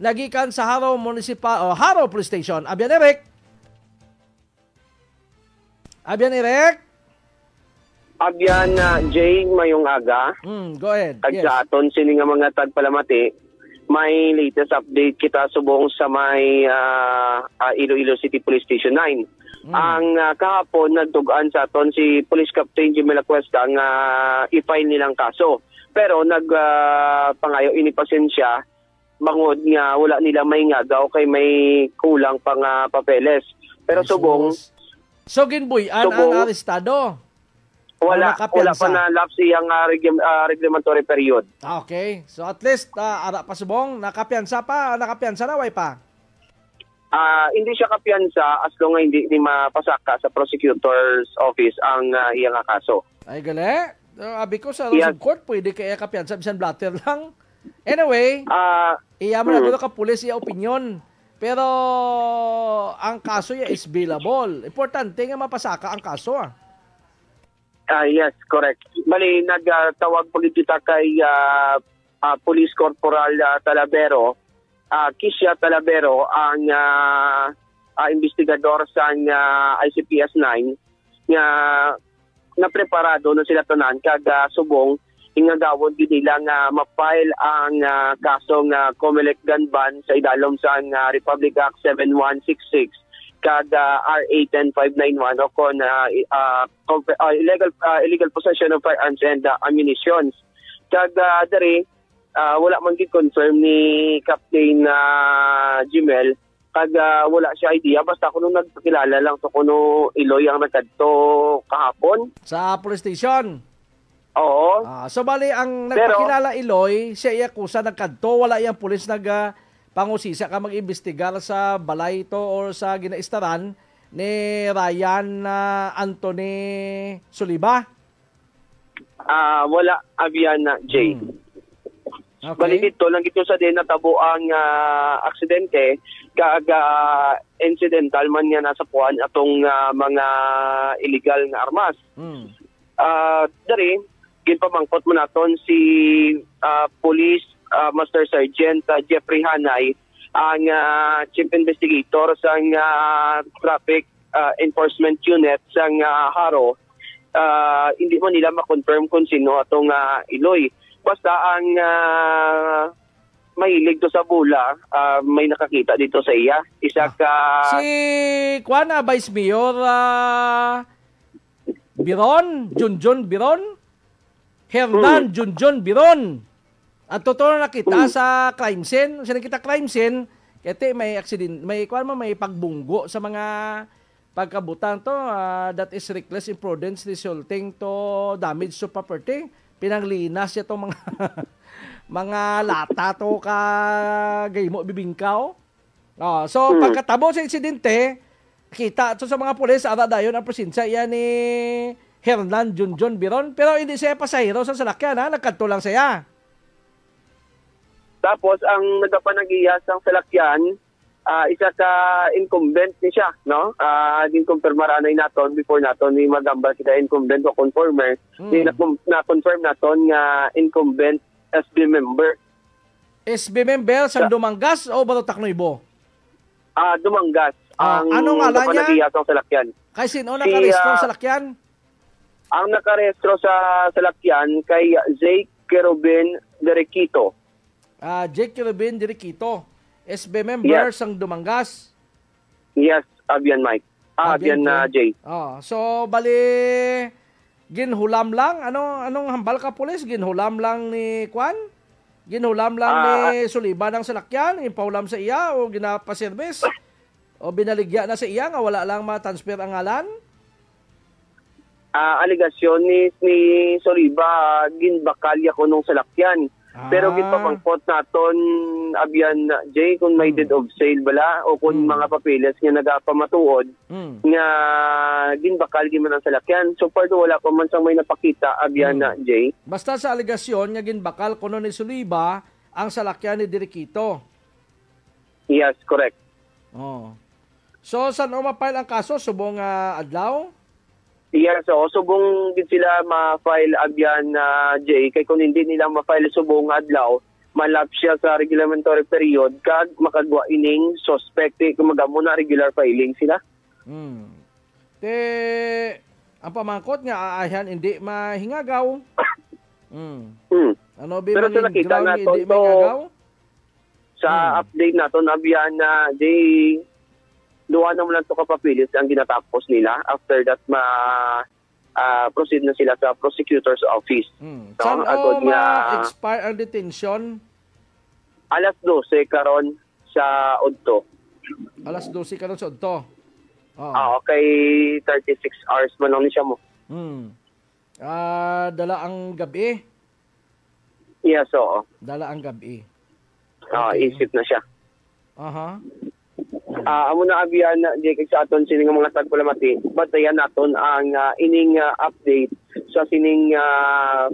nagikan sa Haro Municipal o Haro Police Station. Abyan Eric. Abyan Jay, mayong aga. Go ahead. Yes. Sa aton sini nga mga tagpalamati, may latest update kita subong sa may Iloilo City Police Station 9. Ang kahapon nagtugaan sa aton si Police Captain Jimmy Lacuesta nga i-file nilang kaso. Pero pangayo ini pasensya bangod nga wala nila may ngagaw kay may kulang pang papeles. Pero subong so ginbuyan ang arestado. Wala pa na lapse yung reglementary period. Okay. So at least ara pa subong nakapiyansa na way pa. Hindi siya kapiyansa as long as hindi mapasaka sa prosecutor's office ang iyang kaso. Ay gali. Abi ko sa court pwede kaya kapiyansa bisan blatter lang. Anyway, iyaman na doon ka pulis iya opinion. Pero ang kaso ya is bailable. Importante nga mapasaka ang kaso yes, correct. Bali, nagtawag po kita kay Police Corporal Talavero. Kisha Talavero, ang investigador sa ICPS 9, na preparado na sila tanan kag subong ingagawon gid nila nga ma-file ang kaso nga Comelec gun ban sa idalom sa Republic Act 7166 kag RA 10591 o kon illegal possession of firearms and ammunitions. Kag dere wala man gid confirm ni Captain Jimel kag wala siya idea basta kuno nagpakilala lang so kuno Iloy ang nagkadto kahapon sa police station. Oo. So bali ang nagpakilala Iloy, siya iakusa nagkadto, wala yang pulis pangusisa ka mag-imbestigar sa balay to or sa ginaistaran ni Ryan Anthony Soliba. Wala abyan na Jay. Okay. Bali dito lang dito sa din natabo ang aksidente kag incidental man nga nasa puan atong mga illegal nga armas. Dari ginpamangkot mo naton si Police Master Sergeant Jeffrey Hanay, ang Chief Investigator sa Traffic Enforcement Unit sa Haro. Hindi mo nila ma-confirm kung sino atong Iloy. Basta ang mahilig to sa bula, may nakakita dito sa iya. Isa ka... Si Kuana, Vice Mayor Biron, Junjun Biron? Hernan Junjun Biron. Ang totoo na kita sa crime scene. Sa nakita crime scene, kaya may accident, may pagbunggo sa mga pagkabutan to. That is reckless imprudence resulting to damage to property. Pinanglinas siya to mga mga lata to gaymo bibingkaw. So pagkatabo sa insidente, kita to sa mga pulis ara dayon ang presensya yan ni Hernan Junjun Biron, pero hindi siya pasahero sa salakyan, nagkadto lang siya. Tapos ang nagapanagiya sa salakyan, isa ka incumbent ni siya, no? Din kumpirmara na naton before naton ni magamba sila incumbent o conformer. Na-confirm naton nga incumbent SB member. SB member sa Dumangas o Barotac Nuevo? Dumangas. Ano nga lang niya? Sa salakyan. Kay sino nakarehistro sa salakyan? Ang nakarehistro sa salakyan kay Jake Kerubin Derequito. Jake Kerubin Derequito. SB member sang Dumangas. Yes, Abian Mike. Abian Jay. So bali ginhulam lang anong hambal ka pulis? Ginhulam lang ni Kwan? Ginhulam lang ni Suliban ng salakyan, impaulam sa iya o ginapa-service? O binaligya na sa iya nga wala lang ma-transfer ang ngalan? Aligasyon ni Soliba ginbakalya ko nung salakyan. Pero gitpamangkot naton Abian Jay kung may deed of sale bala o kung mga papeles nga nagapamatuod nga ginbakal man ang salakyan. So far wala pa man sang may napakita Abian Jay. Basta sa aligasyon nga ginbakal kuno ni Soliba ang salakyan ni Derequito. Yes, correct. So saan umapile ang kaso? Subong adlaw? Yes, so subong din sila ma-file Abian Jay kay kung hindi nila ma-file subong adlaw malap siya sa regulatory period kag makagwa ining suspect kumaga mo na regular filing sila. Te ang pamangkot nga aahan hindi mahingagaw. Ano ba pero sa nakita naton hindi mahingagaw? Sa update naton abiyan na duwa na mo lang to kapapilis ang ginatapos nila. After that proceed na sila sa prosecutor's office. Saan ma-expire ang detention? Alas 12 karon sa Udto. Alas 12 karon sa Udto. Okay, 36 hours man lang siya mo. Dala ang gabi? Yes, oo. Dala ang gabi. Isip na siya. Amo na abiyan di kay sa aton sining mga tagpalamati. Batayan naton ang ining update sa sining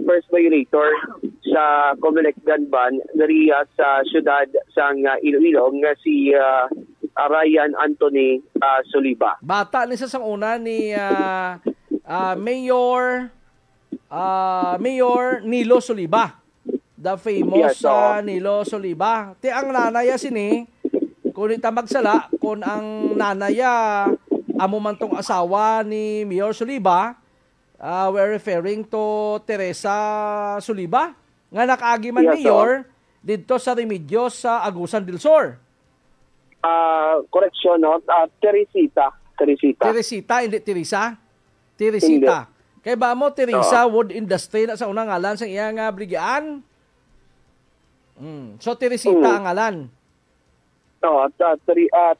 first violator sa Comelec Ganban diri sa syudad sang Iloilo nga si Ryan Anthony Soliba. Bata ni sa sang una ni Mayor Nilo Soliba. The famous Nilo Soliba. Ti ang nanaya sini kung ita magsala kung ang nanaya amo man tong asawa ni Mayor Soliba, we're referring to Teresa Soliba nga nakaagi man mayor didto sa Remedios sa Agusan del Sur. Correction, no? Teresita, hindi Teresa? Teresita. Kay ba mo Teresa Wood Industry na sa unang ngalan sa iyang brigyaan? So Teresita ang ngalan.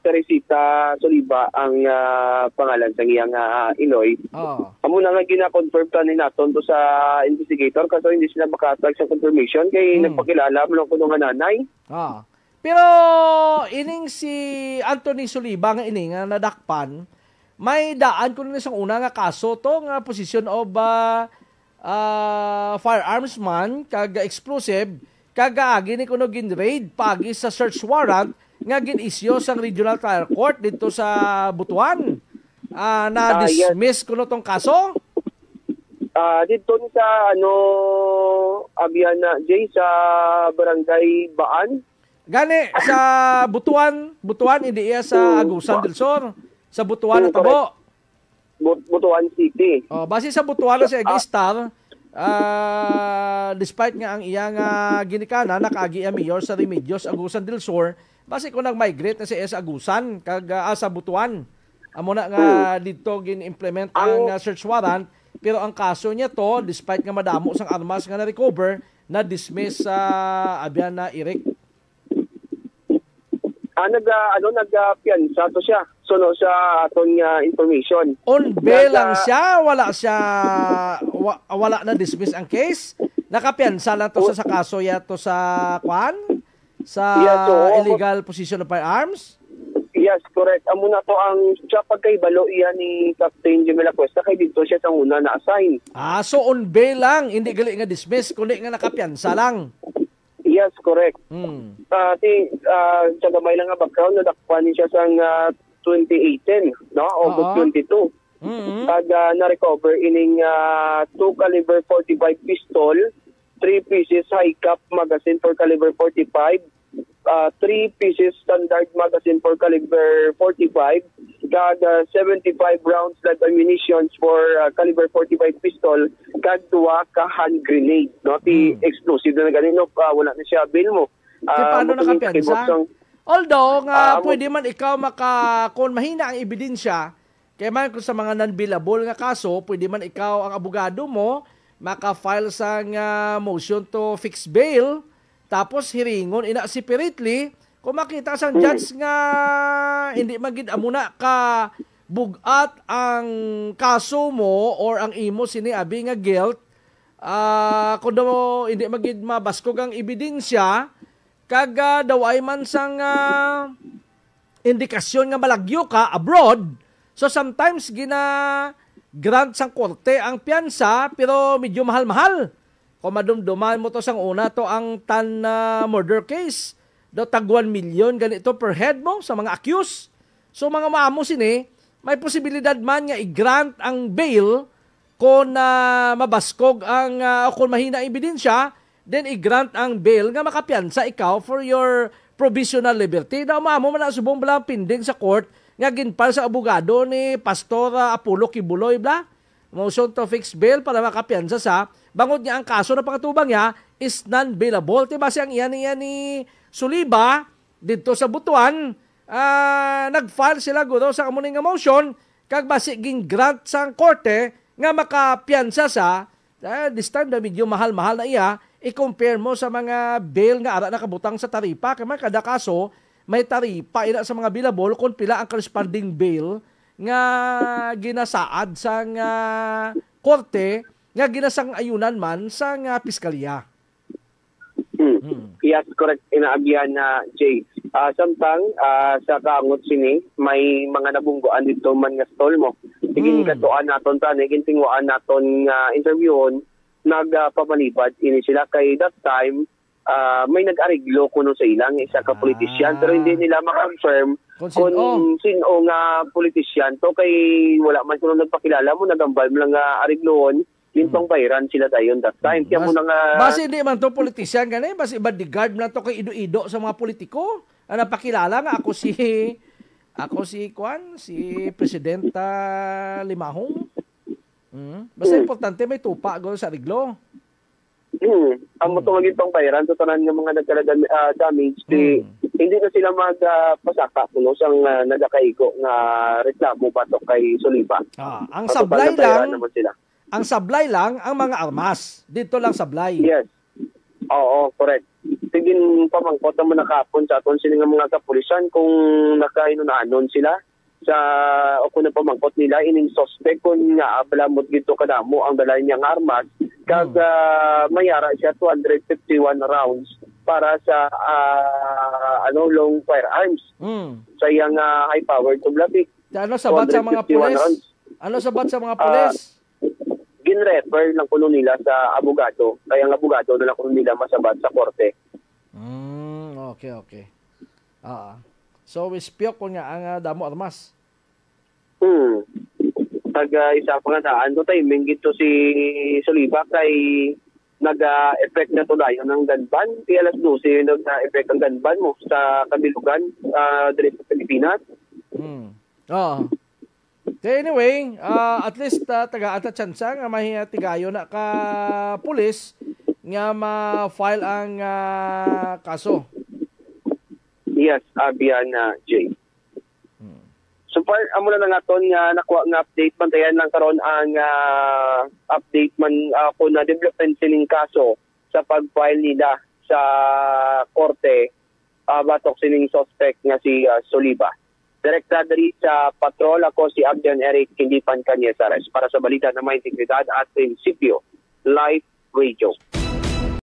Teresita Soliba ang pangalan sa iyang Iloy. Amo na nga gina-confirm ta ni naton to sa investigator kasi hindi sila makatag sa confirmation kay nagpakilala mo lang kuno nga nanay. Pero ining si Anthony Soliba nga ini nga nadakpan, may daan ko na sa una nga kaso to nga position of firearms man kag explosive kagaagi ni kuno gin-raid pagi sa search warrant nga gin-isyo sang Regional Trial Court dito sa Butuan. Na-dismiss kuno tong kaso? Dito sa abiyan na Jay sa Barangay Baan. Gani sa Butuan hindi iya sa Agusan del Sur. Sa Butuan na tabo. Butuan City. Base sa Butuan sa Star, despite nga ang iyang ginikana nakaagi ang mayor sa Remedios Agusan del Sur, base ko nag-migrate na siya sa Agusan kag sa Butuan. Amo na nga dito gin-implement ang search warrant, pero ang kaso niya to despite nga madamo sang armas nga na-recover, na-dismiss sa abiyan na Eric. Nagpiansa to siya. Suno sa aton information. On bail lang siya, wala na dismiss ang case. Nakapiansa lang to sa kaso yato sa illegal possession of firearms. Yes, correct. Amo na to ang siya pagkaibalo iya ni Captain Jimela Cuesta kay dito siya sa una na assign. So on bail lang, hindi gali nga dismiss kundi nga nakapiansa lang. Yes, correct. Sa gamay lang nga background, nadakpan siya sa 2018, no? August 22. Pag na-recover ining 2 caliber 45 pistol, 3 pieces high-cap magazine for caliber 45, 3 pieces standard magazine for caliber 45, kag 75 rounds like ammunitions for caliber 45 pistol, kag 2 ka hand grenade, no? Ti explosive na ganito, wala na siya bill mo. Paano nakapiansa? Although pwede man ikaw kung mahina ang ebidensya, kaya man kung sa mga non-billable nga kaso, pwede man ikaw ang abogado mo maka-file sa motion to fix bail, tapos hiringon separately. Kung makita sang judge nga hindi magid amuna ka bugat ang kaso mo or ang imo siniabi nga guilt, kung hindi magid mabaskog ang ebidensya, kag daw ay man sang indikasyon nga malagyo ka abroad, so sometimes grant sang korte ang piyansa pero medyo mahal-mahal. Kung madumduman mo to sang una to ang murder case, daw tag 1 million ganito per head mo sa mga accused. So mga maamo sini, may posibilidad man nga i-grant ang bail kung mabaskog ang kung mahina ang ebidensya, then i-grant ang bail nga makapiyansa ikaw for your provisional liberty. Na umamo man ang subong bala pending sa court nga ginpal sa abogado ni Pastora Apollo Kibuloy bla. Motion to fix bail para makapiyansa sa bangod niya ang kaso na pangatuban niya is non-bailable. Diba siyang iyan ni Soliba dito sa Butuan, nag-file sila guro sa kamuning nga motion kag basi gin-grant sang korte nga makapiyansa sa this time na medyo mahal-mahal na iya, i-compare mo sa mga bail nga ara nakabutang sa taripa kay kada kaso may taripa ina sa mga billable kung pila ang corresponding bail nga ginasaad sa nga korte nga ginasang ayunan man sa nga piskalya. Yes, correct. Inaagihan na Jay. Samtang sa kaangot sini, may mga nabunggoan dito man nga stall mo. Igin katuan naton ta, igin tinguan naton nga interviewon, nagpapanibad ini sila kay that time may nag-ariglo kuno sa ilang isa ka politician pero hindi nila ma-confirm kung sino nga politician to kay wala man kuno nagpakilala mo nagambal mo lang nga arigloon. Lintong bayaran sila dayon that time. Kaya mo nga... Basi hindi man to politician gani, basi bodyguard man to kay ido-ido sa mga politiko. Napakilala nga ako si Presidenta Limahong. Basta importante may tupa go sa ariglo. Ang motong gitong bayaran to tanan nga mga nagka-damage hindi na sila magpasaka kuno sang nagakaigo nga reklamo batok kay Soliba. Ang sablay lang sila. Ang sablay lang ang mga armas. Dito lang sablay. Yes. Oo, correct. Tigin pamangkot mo nakapon sa aton sila nga mga kapulisan kung nakainunanon sila sa o kung pamangkot nila ining suspect kung nga ablamot gito kadamo ang dala niyang armas kag mayara siya 251 rounds para sa long firearms. Sa iyang high-powered tublabik. Ano sabat sa mga pulis? Ano sabat sa mga pulis? Gin-refer lang kuno nila sa abogado. Kaya ang abogado na lang kuno nila masabat sa korte. Okay. So, ispiyok ko nga ang damo armas. Isa pa nga saan to timing gito si Soliba kay nag-effect na to dayon ng gunban. Kaya alas 12 nag-effect ang gunban mo sa kabilugan dito sa Pilipinas. Anyway, at least taga-ata tsansa nga may tigayo na ka pulis nga ma-file ang kaso. Yes, abiyan na Jay. So far, amo na nga ton nga nakuha nga update bantayan lang karon ang update man kung na development sining kaso sa pag-file nila sa korte batok sining suspect nga si Soliba. Direkta dari sa patrol ako si Abdian Eric Kindipan Canyesares para sa balita na may integridad at prinsipyo Live Radio.